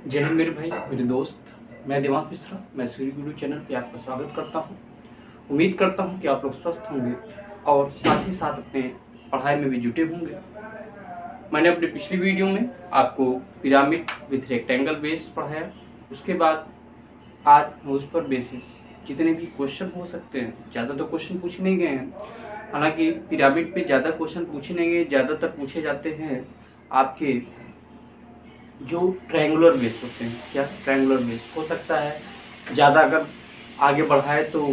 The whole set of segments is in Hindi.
जय हिंद मेरे भाई, मेरे दोस्त। मैं देवांश मिश्रा, मैं सूर्य गुरु चैनल पे आपका स्वागत करता हूँ। उम्मीद करता हूँ कि आप लोग स्वस्थ होंगे और साथ ही साथ अपने पढ़ाई में भी जुटे होंगे। मैंने अपने पिछली वीडियो में आपको पिरामिड विथ रेक्टेंगल बेस पढ़ाया। उसके बाद आज हम उस पर बेसिस जितने भी क्वेश्चन हो सकते हैं, ज़्यादा तो क्वेश्चन पूछे नहीं गए हैं। हालांकि पिरामिड पे ज़्यादा क्वेश्चन पूछे नहीं गए, ज़्यादातर पूछे जाते हैं आपके जो ट्रायंगुलर बेस होते हैं। क्या ट्रायंगुलर बेस हो सकता है ज़्यादा अगर आगे बढ़ाए तो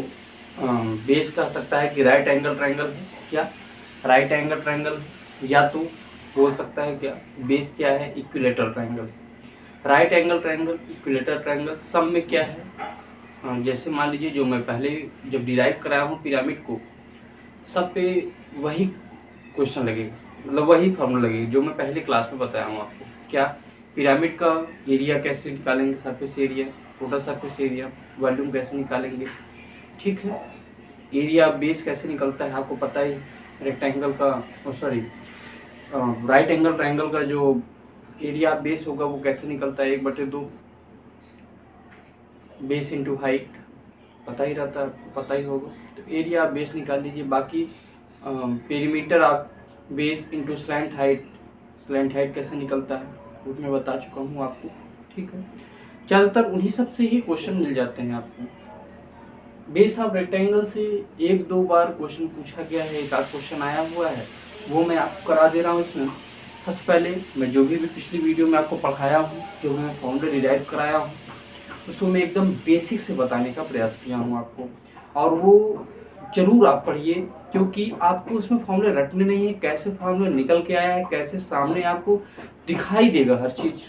बेस कह सकता है कि राइट एंगल ट्रायंगल है। क्या राइट एंगल ट्रायंगल, या तो बोल सकता है क्या बेस क्या है, equilateral triangle. Right angle triangle, equilateral triangle सब में क्या है, जैसे मान लीजिए जो मैं पहले जब डिराइव कराया हूँ पिरामिड को, सब पे वही क्वेश्चन लगेगा, मतलब वही फॉर्मूला लगेगी जो मैं पहले क्लास में बताया हूँ आपको। क्या पिरामिड का एरिया कैसे निकालेंगे, surface area, total surface area, volume कैसे निकालेंगे, ठीक है। एरिया बेस कैसे निकलता है आपको पता ही, रेक्टेंगल का सॉरी राइट एंगल ट्रायंगल का जो एरिया बेस होगा वो कैसे निकलता है, 1/2 बेस इंटू हाइट, पता ही रहता है आपको, पता ही होगा। तो एरिया बेस निकाल लीजिए। बाकी पेरीमीटर आप बेस इंटू स्लैंट हाइट कैसे निकलता है वो मैं बता चुका हूँ आपको, ठीक है। ज़्यादातर उन्हीं सब से ही क्वेश्चन मिल जाते हैं आपको। बेस ऑफ रेक्टेंगल से 1-2 बार क्वेश्चन पूछा गया है, एक आध क्वेश्चन आया हुआ है, वो मैं आपको करा दे रहा हूँ इसमें। सबसे पहले मैं जो भी पिछली वीडियो में आपको पढ़ाया हूँ, जो मैं फॉर्मूला डिराइव कराया हूँ, उसको मैं एकदम बेसिक से बताने का प्रयास किया हूँ आपको। और वो जरूर आप पढ़िए, क्योंकि आपको उसमें फॉर्मूले रटने नहीं है, कैसे फॉर्मूला निकल के आया है, कैसे सामने आपको दिखाई देगा हर चीज़।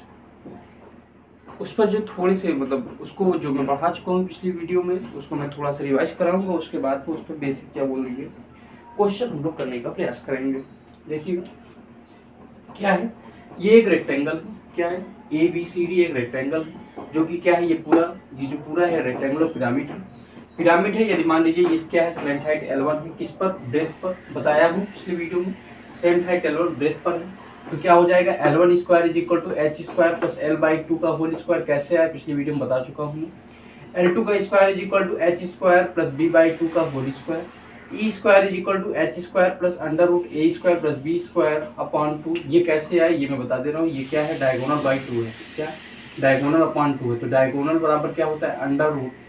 उस पर जो थोड़े से मतलब उसको जो मैं पढ़ा चुका हूँ पिछली वीडियो में, उसको मैं थोड़ा सा रिवाइज कराऊंगा। उसके बाद तो उस पर बेसिक क्या बोलेंगे क्वेश्चन हम लोग करने का प्रयास करेंगे। देखिएगा क्या है, ये एक रेक्टेंगल है। क्या है, ABCD एक रेक्टेंगल है, जो कि क्या है, ये जो पूरा है रेक्टेंगुलर पिरामिड है। यदि मान लीजिए इस क्या है, स्लैंट हाइट L1 है, किस पर, ब्रेथ पर, बताया हूँ पिछली वीडियो में, स्लैंट हाइट L1 ब्रेथ पर है। तो क्या हो जाएगा, L1 square is equal to H square plus L/2 का होल स्क्वायर। कैसे आया, पिछली वीडियो में बता चुका हूँ। L2 का square is equal to H square plus B/2 का whole square. E square is equal to H square plus under root A square plus B square upon 2। ये कैसे आया ये मैं बता दे रहा हूँ। ये क्या है, डायगोनल बाई 2 है। क्या, डायगोनल अपॉन 2 है। तो डायगोनल बराबर क्या होता है, under root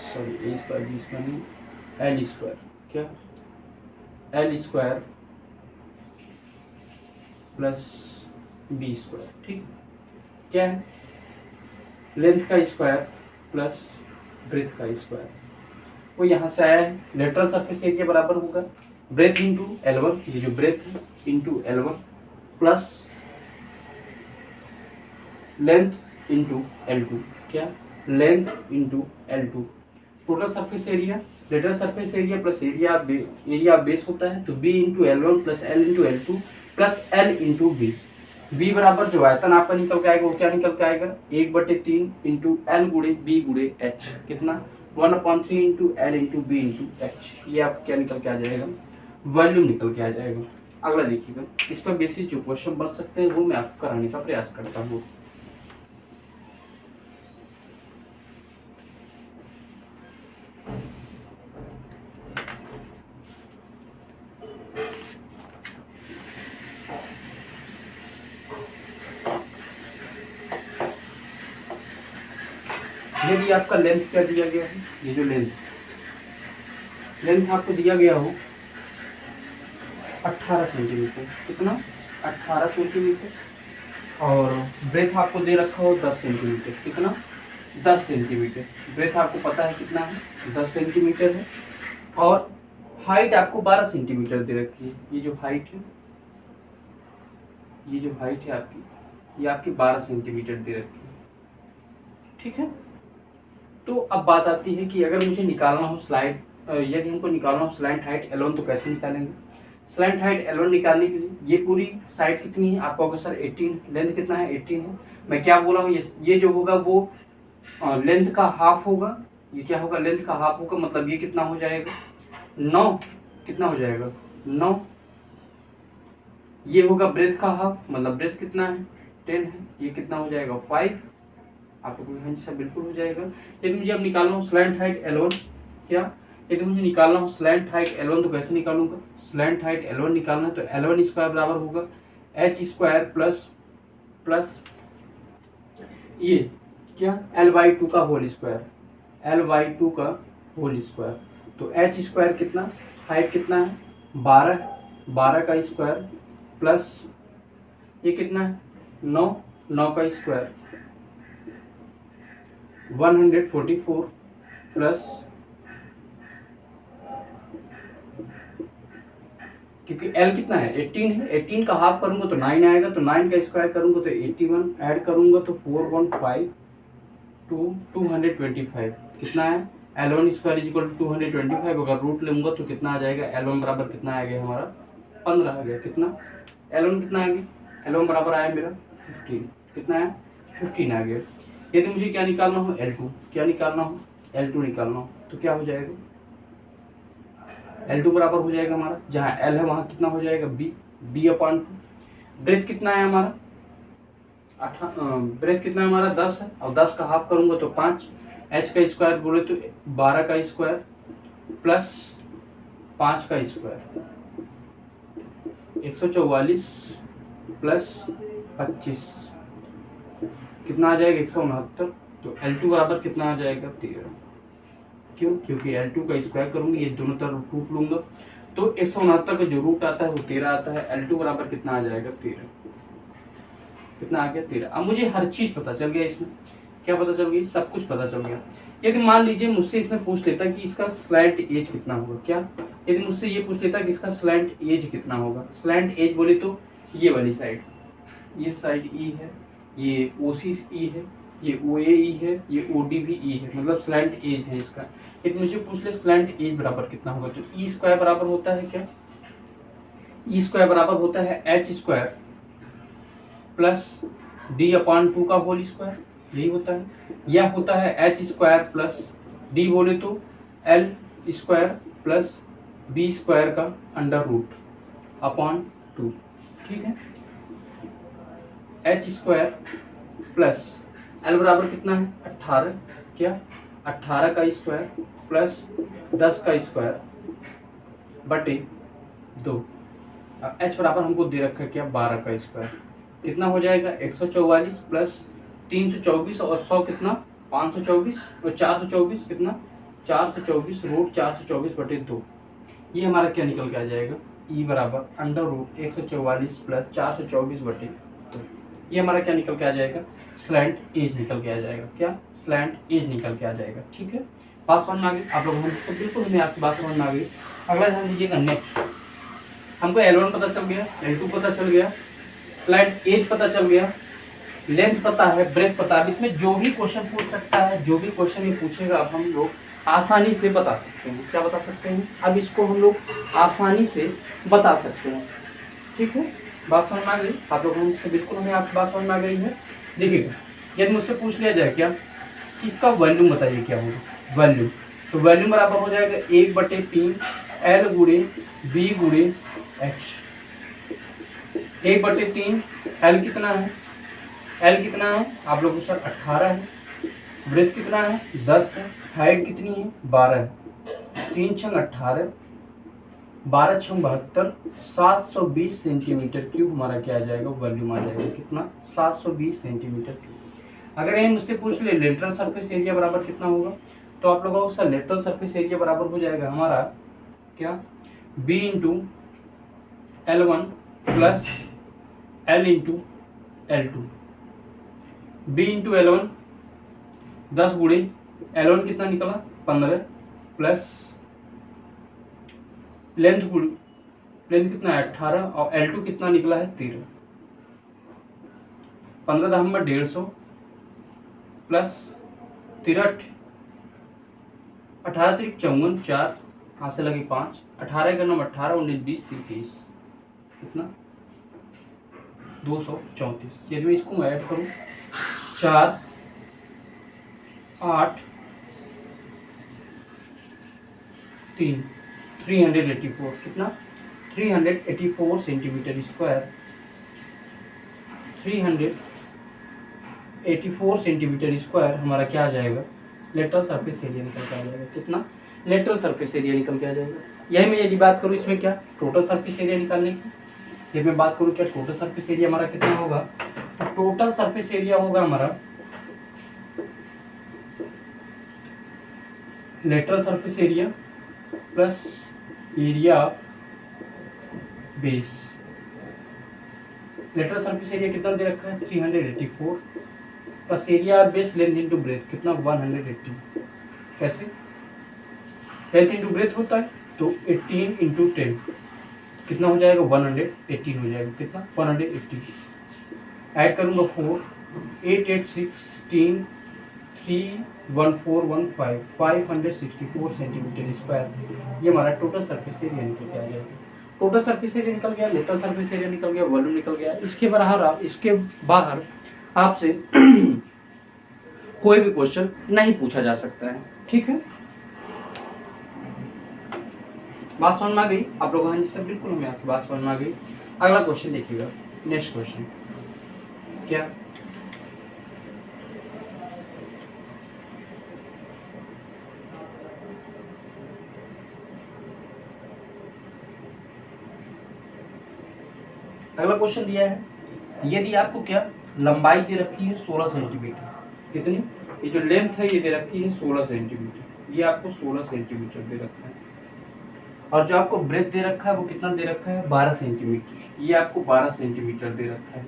sorry A square B square नहीं, L स्क्वायर। क्या, L square plus B square, ठीक। क्या है, लेंथ का स्क्वायर प्लस ब्रेथ का स्क्वायर। वो यहाँ से आया है। लेटरल सरफेस एरिया बराबर होगा ब्रेथ इंटू L1, ये जो ब्रेथ है, into L1 plus length into L2। क्या, length into L2। Total surface area, lateral surface area plus area base होता है, तो B into L1 plus L into L2 plus L into B। B बराबर जो आयतन आपका निकल के आएगा वो क्या निकल के आएगा, 1/3 इंटू L गुणे B गुणे H। कितना, 1/3 into L into B into H। ये आपका क्या निकल के आ जाएगा, वॉल्यूम निकल के आ जाएगा। अगला देखिएगा, इस पर बेसिक जो क्वेश्चन बन सकते हैं वो मैं आपको कराने का प्रयास करता हूँ। यदि आपका लेंथ क्या दिया गया है, ये जो लेंथ आपको दिया गया हो 18 सेंटीमीटर, कितना, 18 सेंटीमीटर, और ब्रेथ आपको दे रखा हो 10 सेंटीमीटर, कितना, 10 सेंटीमीटर। ब्रेथ आपको पता है कितना है, 10 सेंटीमीटर है, और हाइट आपको 12 सेंटीमीटर दे रखी है। ये जो हाइट है, ये जो हाइट है आपकी, ये आपकी 12 सेंटीमीटर दे रखी है, ठीक है। तो अब बात आती है कि अगर मुझे निकालना हो यदि हमको निकालना हो स्लैंट हाइट L1 तो कैसे निकालेंगे। स्लैंट हाइट L1 निकालने के लिए ये पूरी साइड कितनी है, आपको होगा सर 18, लेंथ कितना है 18 है। मैं क्या बोला हूँ, ये जो होगा वो लेंथ का हाफ होगा। ये क्या होगा, लेंथ का हाफ होगा, मतलब ये कितना हो जाएगा 9, कितना हो जाएगा 9। ये होगा ब्रेथ का हाफ, मतलब ब्रेथ कितना है 10 है, ये कितना हो जाएगा 5। आप लोगों को हमेशा बिल्कुल हो जाएगा। यदि मुझे अब निकालना हो स्लैंट हाइट L1, क्या यदि मुझे निकालना हो स्लैंट हाइट L1 तो कैसे निकालूंगा? स्लैंट हाइट L1 निकालना है तो L1 स्क्वायर बराबर होगा h स्क्वायर प्लस ये क्या L/2 का होल स्क्वायर, L/2 का होल स्क्वायर। तो h स्क्वायर कितना, हाइट कितना है 12, 12 का स्क्वायर प्लस ये कितना है 9, 9 का स्क्वायर 144 प्लस, क्योंकि L कितना है 18 है, 18 का हाफ करूंगा तो 9 आएगा, तो 9 का स्क्वायर करूंगा तो 81, ऐड करूंगा तो 415 टू 225 कितना है L1 square is equal to 225। अगर रूट लूंगा तो कितना आ जाएगा, L1 बराबर कितना आ गया हमारा 15 आ गया। कितना L1 कितना आ गया, L1 बराबर आया मेरा 15, कितना है 15 आ गया। यदि मुझे क्या निकालना हो L2, क्या निकालना हो L2 निकालना हो तो क्या हो जाएगा, L2 बराबर हो जाएगा हमारा, जहाँ L है वहाँ कितना हो जाएगा B/2। ब्रेथ कितना है हमारा ब्रेथ कितना है हमारा 10 है, और 10 का हाफ करूंगा तो 5, h का स्क्वायर बोले तो 12 का स्क्वायर प्लस 5 का स्क्वायर 144 प्लस 25 कितना आ जाएगा 169। तो L2 बराबर कितना आ जाएगा 13। क्यों, क्योंकि L2 का स्क्वायर करूंगी, ये दोनों तरफ रूट लूंगा तो 169 का जो रूट आता है वो 13 आता है। L2 बराबर कितना आ जाएगा 13, कितना आ गया 13। अब मुझे हर चीज पता चल गया, इसमें क्या पता चल गई, सब कुछ पता चल गया। यदि मान लीजिए मुझसे इसमें पूछ लेता कि इसका स्लैंट एज कितना होगा, क्या यदि मुझसे ये पूछ लेता कि इसका स्लैंट एज कितना होगा, स्लैंट एज बोले तो ये वाली साइड, ये साइड ई है, ये ओसी ई है, ये OA ई है, ये OD भी ई है, मतलब स्लैंट एज है इसका। यदि मुझे पूछ ले स्लैंट एज बराबर कितना होगा तो ई स्क्वायर बराबर होता है क्या, ई स्क्वायर बराबर होता है h स्क्वायर प्लस D/2 का होल स्क्वायर, यही होता है, या होता है h स्क्वायर प्लस D बोले तो L square plus B square का अंडर रूट अपॉन 2। ठीक है, h स्क्वायर प्लस L बराबर कितना है 18, क्या 18 का स्क्वायर प्लस 10 का स्क्वायर बटे 2। h बराबर हमको दे रखा है क्या 12 का स्क्वायर, कितना हो जाएगा 144 प्लस 324 और 100 कितना 524 और 424 कितना 424 रूट 424 बटे 2। ये हमारा क्या निकल के आ जाएगा, ई बराबर अंडर रूट 144 प्लस 424 बटे 2। ये हमारा क्या निकल के आ जाएगा, स्लैंट एज निकल के आ जाएगा, क्या स्लैंट एज निकल के आ जाएगा। ठीक है, बात समझ में आ गई आप लोगों को, बिल्कुल हमें आपकी बात समझ में आ गई। अगला ध्यान दीजिएगा, नेक्स्ट हमको L1 पता चल गया, L2 पता चल गया, स्लैंट एज पता चल गया, लेंथ पता है, ब्रेथ पता है। इसमें जो भी क्वेश्चन पूछ सकता है, जो भी क्वेश्चन ये पूछेगा अब हम लोग आसानी से बता सकते हैं। क्या बता सकते हैं, अब इसको हम लोग आसानी से बता सकते हैं। ठीक है, बात समझ में आ गई आप लोगों से, बिल्कुल हमें आपकी बात समझ में आ गई है। देखिएगा, यदि मुझसे पूछ लिया जाए क्या कि इसका वॉल्यूम बताइए क्या होगा, वॉल्यूम, तो वॉल्यूम बराबर हो जाएगा 1/3 L गुणे B गुणे H। 1/3 L कितना है, L कितना है आप लोगों सर 18 है, ब्रेथ कितना है 10 है, हाइट कितनी है 12 है, 3 × 18 12 × 72 720 सेंटीमीटर क्यूब हमारा क्या आ जाएगा, वॉल्यूम आ जाएगा कितना 720 सेंटीमीटर क्यूब। अगर ये मुझसे पूछ ले लेटरल सरफेस एरिया बराबर कितना होगा, तो आप लोगों का लेटरल सरफेस एरिया बराबर हो जाएगा हमारा क्या B × L1 plus L × L2। B × L1 10 गुणे L1 कितना निकला 15 प्लस लेंथ कितना है 18 और L2 कितना निकला है 13। 15 दम में 150 प्लस 13 18 3 54 4 हाथ से लगी 5 18 का नंबर 18 19 20 30 कितना 234। यदि मैं इसको ऐड करूं 4 8 3 384 कितना 384 सेंटीमीटर स्क्वायर 384 84 सेंटीमीटर स्क्वायर हमारा क्या आ जाएगा, लेटरल सरफेस एरिया निकल के आ जाएगा। कितना, लेटरल सरफेस एरिया निकल के आ जाएगा। यही मैं यदि बात करूँ इसमें क्या, टोटल सरफेस एरिया निकालने की, ये मैं बात करूँ क्या, टोटल सरफेस एरिया हमारा कितना होगा, तो टोटल सरफेस एरिया होगा हमारा lateral surface area plus area base. Lateral surface area कितना दे रखा है, 384 plus area base length into breadth कितना, 180। कैसे, लेंथ इंटू ब्रेथ होता है तो 18 इंटू 10 कितना हो जाएगा, 118 हो जाएगा। कितना, 180। ऐड करूँगा 4, 8 8 16 3 1 4 1 5 564 सेंटीमीटर स्क्वायर ये हमारा टोटल सरफेस एरिया निकल के आ जाएगा। टोटल सरफेस एरिया निकल गया, लेटरल सरफेस एरिया निकल गया, वॉल्यूम निकल गया। इसके बाहर आपसे कोई भी क्वेश्चन नहीं पूछा जा सकता है। ठीक है, बात समझ में आ गई आप लोग? हाँ जी सर बिल्कुल, हमें आपकी बात समझ में आ गई। अगला क्वेश्चन देखिएगा, नेक्स्ट क्वेश्चन क्या, अगला क्वेश्चन दिया है, यदि आपको क्या लंबाई दे रखी है 16 सेंटीमीटर, कितनी, ये जो लेंथ है ये दे रखी है 16 सेंटीमीटर, ये आपको 16 सेंटीमीटर दे रखा है, और जो आपको ब्रेथ दे रखा है वो कितना दे रखा है, 12 सेंटीमीटर, ये आपको 12 सेंटीमीटर दे रखा है।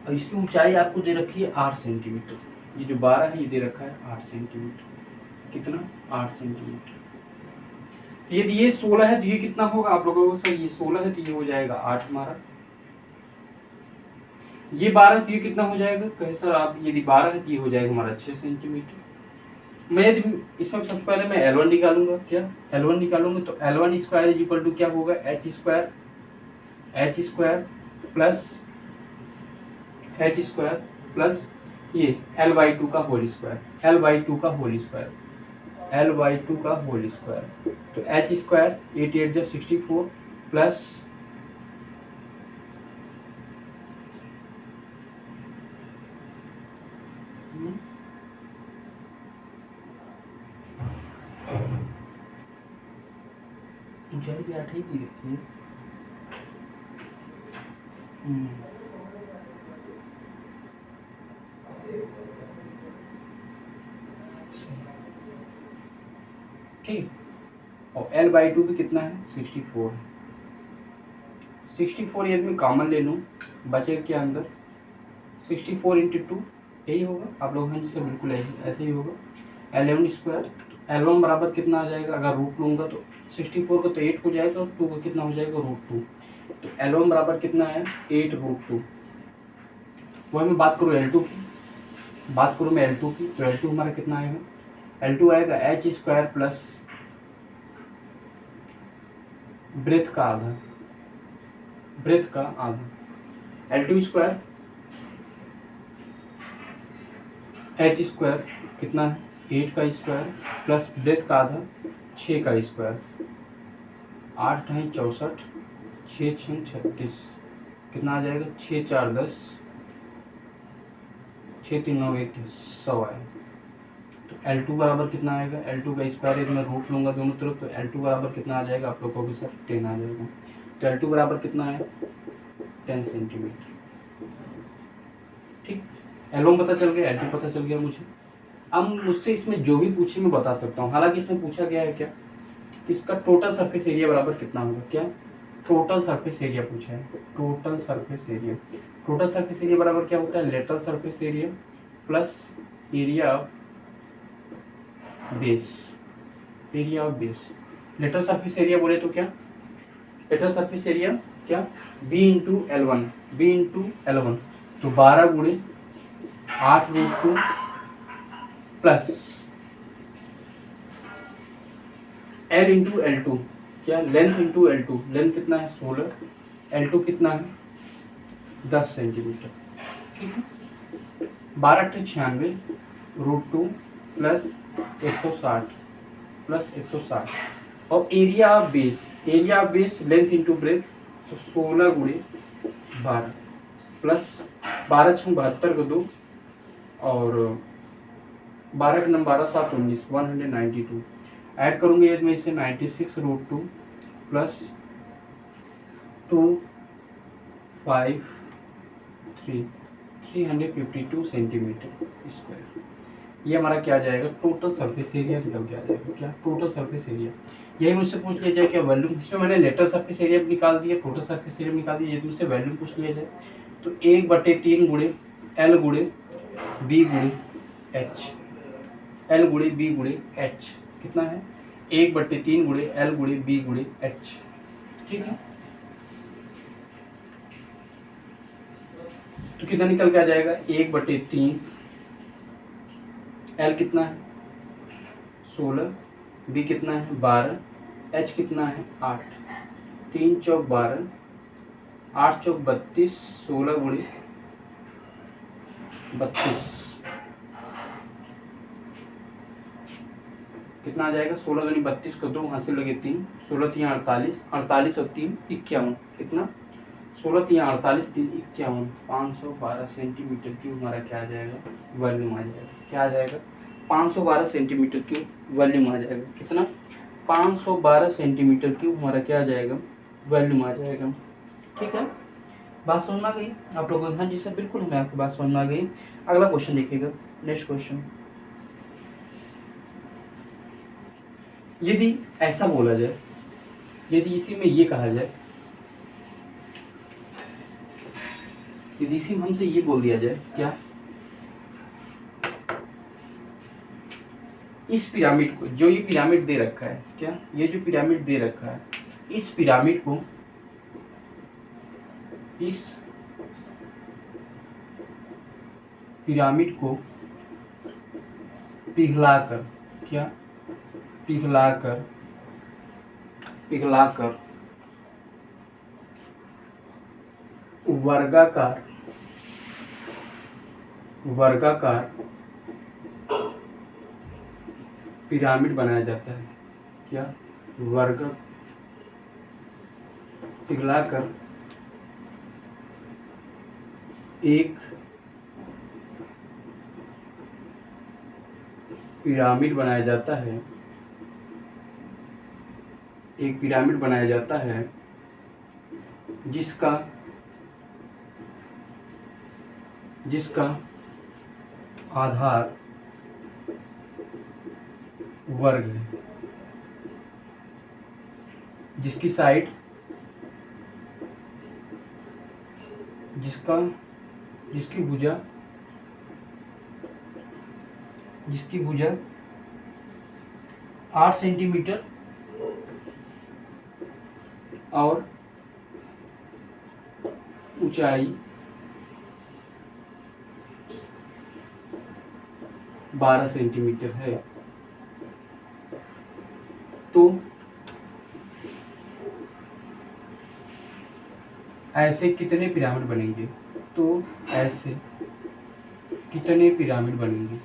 और इसकी ऊंचाई आपको दे रखी है 8 सेंटीमीटर, ये जो 12 है ये दे रखा है 8 सेंटीमीटर। कितना, 8 सेंटीमीटर। यदि ये 16 है तो ये कितना होगा आप लोगों को, सर ये 16 है तो ये हो जाएगा 8 हमारा, ये 12 तो ये कितना हो जाएगा, कहे सर आप यदि 12 है तो ये हो जाएगा हमारा 6 सेंटीमीटर। मैं यदि इसमें सबसे पहले मैं L1 निकालूंगा, क्या L1 निकालूंगा, तो L1 square is equal to क्या होगा, एच स्क्वायर प्लस ये L/2 का होल स्क्वायर, L/2 का होल स्क्वायर, L/2 का होल स्क्वायर। तो एच स्क्वायर 8 8 64 प्लस ऊंचाई भी 8 ही दी रखी है। ठीक, और L/2 भी कितना है, 64 है। 64 यदि मैं कॉमन ले लूँ बचेगा क्या अंदर, 64 इंटू 2 यही होगा आप लोग, हाँ जी सर बिल्कुल ऐसे ही होगा। L11 स्क्वायर, L1 बराबर कितना आ जाएगा, अगर रूट लूँगा तो 64 को तो 8 हो जाएगा और 2 को कितना हो जाएगा, √2। तो L1 बराबर कितना है, 8√2। वही मैं बात करूँ L2 की, तो L2 हमारा कितना आएगा, L2 आएगा एच स्क्वायर प्लस ब्रेथ का आधा, L2 स्क्वायर एच स्क्वायर कितना है, 8 का स्क्वायर प्लस ब्रेथ का आधा 6 का स्क्वायर, 8 है 64, 6 6 36, कितना आ जाएगा, 6 4 10, 6 3 9 1 100 आए। तो L2 बराबर कितना आएगा, L2 का स्क्वायर यदि मैं रूट लूँगा दोनों तरफ तो L2 बराबर कितना आ जाएगा आप लोग को भी सर 10 आ जाएगा। तो L2 बराबर कितना है, 10 सेंटीमीटर। ठीक, L1 पता चल गया, L2 पता चल गया मुझे। अब मुझसे इसमें जो भी पूछे मैं बता सकता हूँ। हालांकि इसमें पूछा गया है क्या, इसका टोटल सरफेस एरिया बराबर कितना होगा, क्या टोटल सरफेस एरिया पूछा है, टोटल सरफेस एरिया बराबर क्या होता है, lateral surface area plus area of base, lateral surface area बोले तो क्या, लेटरल सरफेस एरिया क्या, B इंटू L1, तो 12 गुणे 8√2 प्लस L इंटू L2, क्या लेंथ इंटू L2, लेंथ कितना है 16, L2 कितना है 10 सेंटीमीटर। ठीक है, 12 96 √2 प्लस 160 प्लस 160 और area of base length into breadth, तो 16 गुणे 12 प्लस 12 छः 72 को 2 और 12 के नंबर 12 7 19 192 ऐड करूँगी इसमें इसे 96√2 प्लस 2 5 3 352 सेंटीमीटर स्क्वायर। ये हमारा क्या आ जाएगा, टोटल सरफेस एरिया निकल के आ जाएगा। क्या टोटल सरफेस एरिया, यही मुझसे पूछ लिया जाए क्या वॉल्यूम, इसमें मैंने लेटर सरफेस एरिया भी निकाल दिया, टोटल सरफेस एरिया निकाल दिया, यदि मुझसे वॉल्यूम पूछ लिया जाए तो 1/3 गुणे L गुणे B गुणे H, L गुणे B गुणे H कितना है 1/3 गुणे L गुणे B गुणे H। ठीक है, तो कितना निकल के आ जाएगा 1/3 L कितना है 16, B कितना है 12, H कितना है 8, 3 चौक 12, 8 चौक 32, 16 गुणे 32 कितना आ जाएगा 16 गुणे 32 को 2 हासिल लगे 3, 16 3 48, 48 और 3 51, कितना 16 3 48 3 51, 512 सेंटीमीटर क्यूब हमारा क्या आ जाएगा वॉल्यूम आ जाएगा। क्या आ जाएगा 512 सेंटीमीटर क्यूब वॉल्यूम आ जाएगा। कितना 512 सेंटीमीटर क्यूब हमारा क्या आ जाएगा वॉल्यूम आ जाएगा। ठीक है, बात समझ में आ गई आप लोगों को? हाँ जी सर बिल्कुल, हमें आपकी बात समझ में आ गई। अगला क्वेश्चन देखिएगा, नेक्स्ट क्वेश्चन। यदि ऐसा बोला जाए, यदि इसी में ये कहा जाए, यदि इसी में हमसे ये बोल दिया जाए क्या, इस पिरामिड को, जो ये पिरामिड दे रखा है, क्या ये जो पिरामिड दे रखा है, इस पिरामिड को, इस पिरामिड को पिघलाकर, क्या पिघलाकर वर्गाकार पिरामिड बनाया जाता है। क्या पिघलाकर एक पिरामिड बनाया जाता है, एक पिरामिड बनाया जाता है जिसका आधार वर्ग है, जिसकी साइड, जिसकी भुजा 8 सेंटीमीटर और ऊंचाई 12 सेंटीमीटर है। तो ऐसे कितने पिरामिड बनेंगे? तो ऐसे कितने पिरामिड बनेंगे?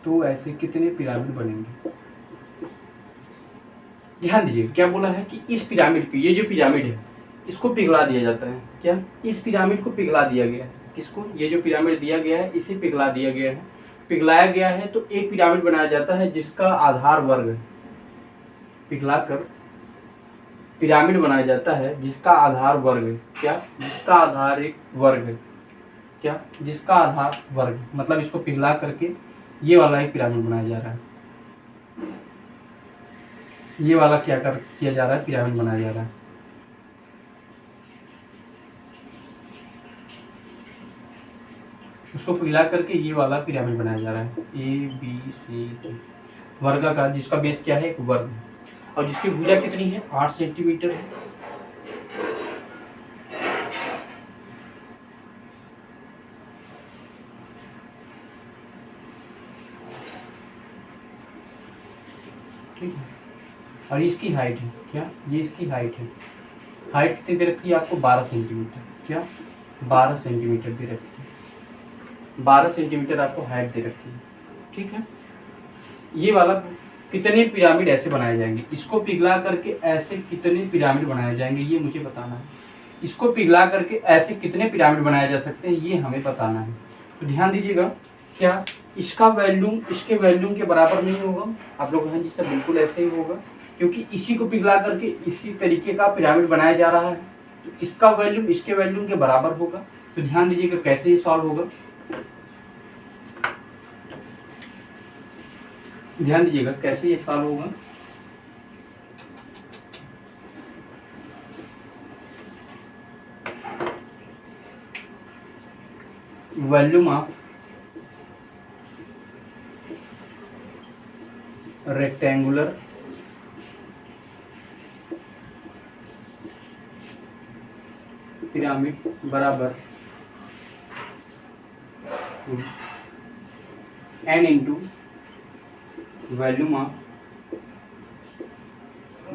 तो ऐसे कितने पिरामिड बनेंगे? ध्यान दीजिए क्या बोला है कि इस पिरामिड को, ये जो पिरामिड है इसको पिघला दिया जाता है। क्या इस पिरामिड को पिघला दिया गया है? किसको? ये जो पिरामिड दिया गया है इसे पिघला दिया गया है, पिघलाया गया है। तो एक पिरामिड बनाया जाता है जिसका आधार वर्ग है, पिघलाकर पिरामिड बनाया जाता है जिसका आधार वर्ग है। क्या? जिसका आधार एक वर्ग है। क्या? जिसका आधार वर्ग, मतलब इसको पिघला करके ये वाला एक पिरामिड बनाया जा रहा है, ये वाला किया जा रहा है, पिरामिड बनाया जा रहा है। उसको पिघला करके ये वाला पिरामिड बनाया जा रहा है, ABCD वर्गाकार, जिसका बेस क्या है? एक वर्ग, और जिसकी भुजा कितनी है? 8 सेंटीमीटर है। ठीक है, और इसकी हाइट है। क्या? ये इसकी हाइट है। हाइट कितनी दे रखी है आपको? 12 सेंटीमीटर। क्या? 12 सेंटीमीटर दे रखी है, 12 सेंटीमीटर आपको हाइट दे रखी है। ठीक है। ये वाला कितने पिरामिड ऐसे बनाए जाएंगे, इसको पिघला करके ऐसे कितने पिरामिड बनाए जाएंगे ये मुझे बताना है। इसको पिघला करके ऐसे कितने पिरामिड बनाए जा सकते हैं ये हमें बताना है। तो ध्यान दीजिएगा, क्या इसका वॉल्यूम इसके वॉल्यूम के बराबर नहीं होगा? आप लोग कहें जी सर बिल्कुल ऐसे ही होगा, क्योंकि इसी को पिघला करके इसी तरीके का पिरामिड बनाया जा रहा है, तो इसका वॉल्यूम इसके वॉल्यूम के बराबर होगा। तो ध्यान दीजिएगा कैसे ये सॉल्व होगा, ध्यान दीजिएगा कैसे ये सॉल्व होगा। वॉल्यूम ऑफ रेक्टेंगुलर पिरामिड बराबर n into volume of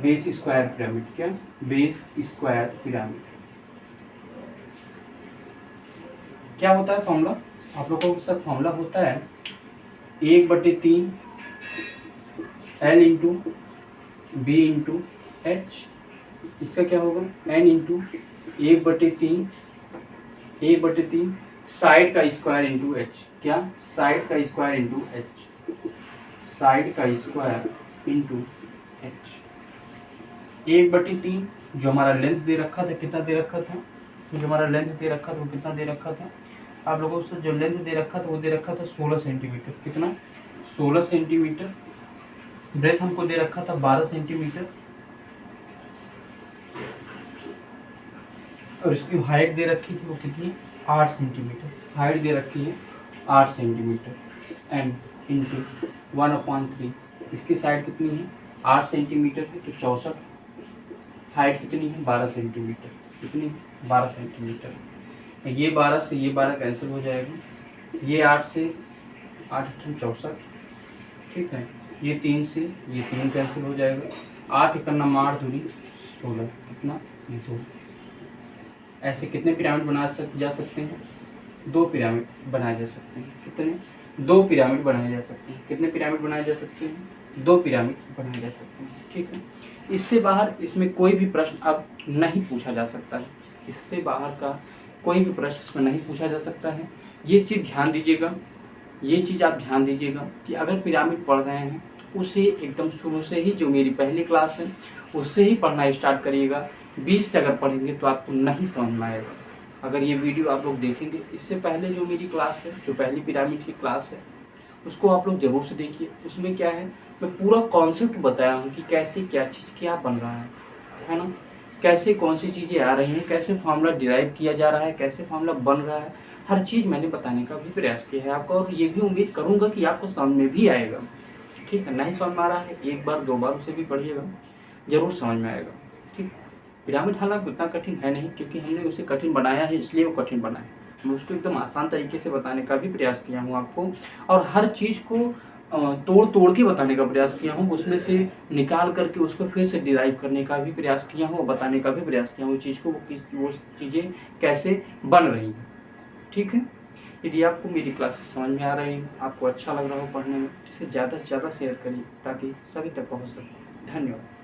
base square pyramid. क्या? Base square pyramid. क्या होता है फॉर्मूला? आप लोगों को सब फॉर्मूला होता है 1/3 L into B into H. इसका क्या होगा? n इंटू 1/3 साइड का स्क्वायर इंटू एच। क्या? साइड का स्क्वायर इंटू एच, साइड का स्क्वायर इंटू एच। 1/3 जो हमारा लेंथ दे रखा था, कितना दे रखा था? जो हमारा लेंथ दे रखा था वो कितना दे रखा था? आप लोगों से जो लेंथ दे रखा था वो दे रखा था 16 सेंटीमीटर। कितना? 16 सेंटीमीटर। ब्रेथ हमको दे रखा था 12 सेंटीमीटर, और इसकी हाइट दे रखी थी वो कितनी? 8 सेंटीमीटर। हाइट दे रखी है 8 सेंटीमीटर एंड इंटू 1/3। इसकी साइड कितनी है? 8 सेंटीमीटर है, तो 64। हाइट कितनी है? 12 सेंटीमीटर। कितनी? 12 सेंटीमीटर। ये 12 से ये 12 कैंसिल हो जाएगा, ये 8 से 8 64, ठीक है। ये 3 से ये 3 कैंसिल हो जाएगा, 8 इकन्ना 8 दूनी 16। कितना? ये 2। ऐसे कितने पिरामिड जा सकते हैं? 2 पिरामिड बनाए जा सकते हैं। कितने? 2 पिरामिड बनाए जा सकते हैं। कितने पिरामिड बनाए जा सकते हैं? 2 पिरामिड बनाए जा सकते हैं, ठीक है। इससे बाहर इसमें कोई भी प्रश्न अब नहीं पूछा जा सकता है। इससे बाहर का कोई भी प्रश्न इसमें नहीं पूछा जा सकता है। ये चीज़ ध्यान दीजिएगा, ये चीज़ आप ध्यान दीजिएगा कि अगर पिरामिड पढ़ रहे हैं तो उसे एकदम शुरू से ही, जो मेरी पहली क्लास है उससे ही पढ़ना स्टार्ट करिएगा। 20 से अगर पढ़ेंगे तो आपको नहीं समझ में आएगा। अगर ये वीडियो आप लोग देखेंगे, इससे पहले जो मेरी क्लास है, जो पहली पिरामिड की क्लास है, उसको आप लोग ज़रूर से देखिए। उसमें क्या है, मैं पूरा कॉन्सेप्ट बताया हूँ कि कैसे क्या चीज़ क्या बन रहा है ना, कैसे कौन सी चीज़ें आ रही हैं, कैसे फार्मूला डिराइव किया जा रहा है, कैसे फार्मूला बन रहा है, हर चीज़ मैंने बताने का भी प्रयास किया है आपको। और ये भी उम्मीद करूँगा कि आपको समझ में भी आएगा, ठीक है। नहीं समझ में आ रहा है, 1 बार 2 बार उसे भी पढ़िएगा, ज़रूर समझ में आएगा, ठीक। पिरामिड हालांकि उतना कठिन है नहीं, क्योंकि हमने उसे कठिन बनाया है, इसलिए वो कठिन बना है। मैं उसको एकदम आसान तरीके से बताने का भी प्रयास किया हूँ आपको, और हर चीज़ को तोड़ तोड़ के बताने का प्रयास किया हूँ, उसमें से निकाल करके उसको फिर से डिराइव करने का भी प्रयास किया हूँ, और बताने का भी प्रयास किया हूँ उस चीज़ को, वो चीज़ें कैसे बन रही हैं, ठीक है। यदि आपको मेरी क्लासेस समझ में आ रही है, आपको अच्छा लग रहा हो पढ़ने में, इसे ज़्यादा से ज़्यादा शेयर करिए ताकि सभी तक पहुँच सके। धन्यवाद।